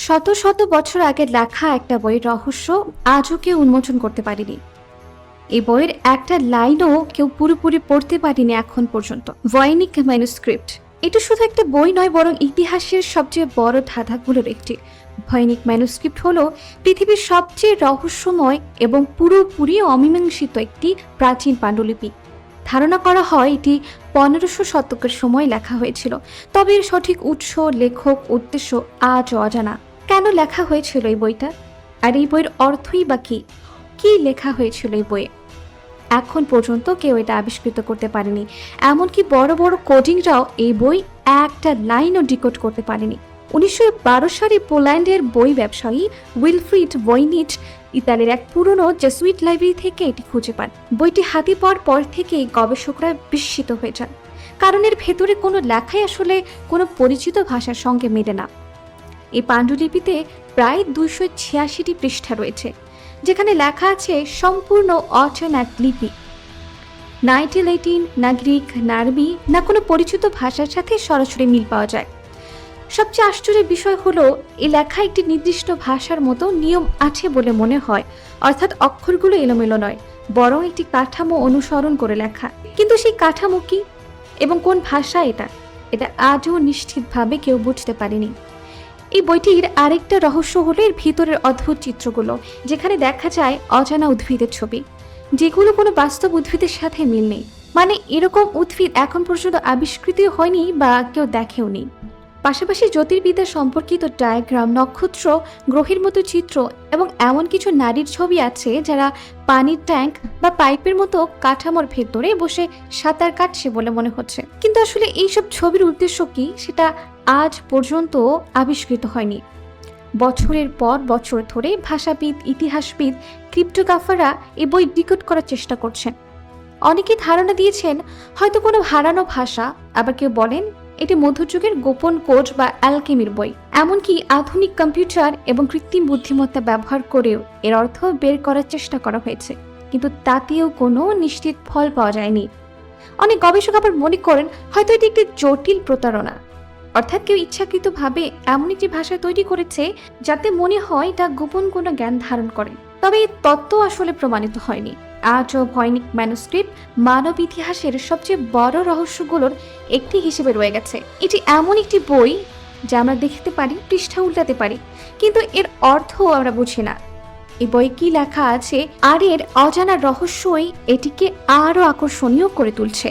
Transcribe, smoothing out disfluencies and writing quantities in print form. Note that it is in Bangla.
শত শত বছর আগে লেখা একটা বইয়ের রহস্য আজও কেউ উন্মোচন করতে পারেনি। এই বইয়ের একটা লাইনও কেউ পুরোপুরি পড়তে পারেনি এখন পর্যন্ত। ভয়েনিক ম্যানুস্ক্রিপ্ট এটা শুধু একটা বই নয়, বরং ইতিহাসের সবচেয়ে বড় ধাঁধাগুলোর একটি। ভয়েনিক ম্যানুস্ক্রিপ্ট হলো পৃথিবীর সবচেয়ে রহস্যময় এবং পুরোপুরি অমীমাংসিত একটি প্রাচীন পাণ্ডুলিপি। ধারণা করা হয় এটি 1500 শতকের সময় লেখা হয়েছিল, তবে এর সঠিক উৎস, লেখক, উদ্দেশ্য আজও অজানা। কেন লেখা হয়েছিল এই বইটা, আর এই বইয়ের অর্থই বা কি? কি লেখা হয়েছিল এই বইয়ে এখন পর্যন্ত কেউ এটা আবিষ্কৃত করতে পারেনি। এমনকি বড় বড় কোডিংরাও এই বই একটা লাইনও ডিকোড করতে পারেনি। 1912 সালে পোল্যান্ডের বই ব্যবসায়ী উইলফ্রিড ভয়েনিচ ইতালির এক পুরনো জেসুইট লাইব্রেরি থেকে এটি খুঁজে পান। বইটি হাতে পাওয়ার পর থেকেই গবেষকরা বিস্মিত হয়ে যান, কারণ এর ভেতরে কোনো লেখাই আসলে কোনো পরিচিত ভাষার সঙ্গে মেলে না। এই পাণ্ডুলিপিতে প্রায় 286টি পৃষ্ঠা রয়েছে, যেখানে লেখা আছে সম্পূর্ণ অচেনা এক লিপি। না এটি ল্যাটিন, না গ্রিক, না আরবি, না কোনো পরিচিত ভাষার সাথে সরাসরি মিল পাওয়া যায়। সবচেয়ে আশ্চর্যের বিষয় হলো এই লেখা একটি নির্দিষ্ট ভাষার মতো নিয়ম আছে বলে মনে হয়, অর্থাৎ অক্ষরগুলো এলোমেলো নয়, বরং একটি কাঠামো অনুসরণ করে লেখা। কিন্তু সেই কাঠামো কি এবং কোন ভাষা এটা আজও নিশ্চিতভাবে কেউ বুঝতে পারেনি। এই বইটির আরেকটা রহস্য হলো এর ভিতরের অদ্ভুত চিত্রগুলো, যেখানে দেখা যায় অজানা উদ্ভিদের ছবি, যেগুলো কোনো বাস্তব উদ্ভিদের সাথে মিল নেই। মানে এরকম উদ্ভিদ এখন পর্যন্ত আবিষ্কৃত হয়নি বা কেউ দেখেও নি। পাশাপাশি জ্যোতির্বিদ্যা সম্পর্কিত ডায়াগ্রাম, নক্ষত্র, গ্রহের মতো চিত্র এবং এমন কিছু নারীর ছবি আছে যারা পানির ট্যাঙ্ক বা পাইপের মতো কাঠামোর ভেতরে বসে সাঁতার কাটছে বলে মনে হচ্ছে। কিন্তু আসলে এইসব ছবির উদ্দেশ্য কি, সেটা আজ পর্যন্ত আবিষ্কৃত হয়নি। বছরের পর বছর ধরে ভাষাবিদ, ইতিহাসবিদ, ক্রিপ্টোগ্রাফাররা এই বই ডিকোড করার চেষ্টা করছেন। অনেকেই ধারণা দিয়েছেন হয়তো কোনো হারানো ভাষা, আবার কেউ বলেন এটি মধ্যযুগের গোপন কোড বা অ্যালকেমির বই। এমনকি আধুনিক কম্পিউটার এবং কৃত্রিম বুদ্ধিমত্তা ব্যবহার করেও এর অর্থ বের করার চেষ্টা করা হয়েছে, কিন্তু তাতেও কোনো নিশ্চিত ফল পাওয়া যায়নি। অনেক গবেষক আবার মনে করেন হয়তো এটি একটি জটিল প্রতারণা, অর্থাৎ কেউ ইচ্ছাকৃতভাবে এমন একটি ভাষা তৈরি করেছে যাতে মনে হয় এটা গোপন কোনো জ্ঞান ধারণ করে। তবে এই তত্ত্ব আসলে প্রমাণিত হয়নি। আজও ভয়েনিক ম্যানুস্ক্রিপ্ট মানব ইতিহাসের সবচেয়ে বড় রহস্যগুলোর একটি হিসেবে রয়ে গেছে। এটি এমন একটি বই যা আমরা দেখতে পারি, পৃষ্ঠা উল্টাতে পারি, কিন্তু এর অর্থ আমরা বুঝি না। এই বইয়ে কি লেখা আছে আর এর অজানা রহস্যই এটিকে আরো আকর্ষণীয় করে তুলছে।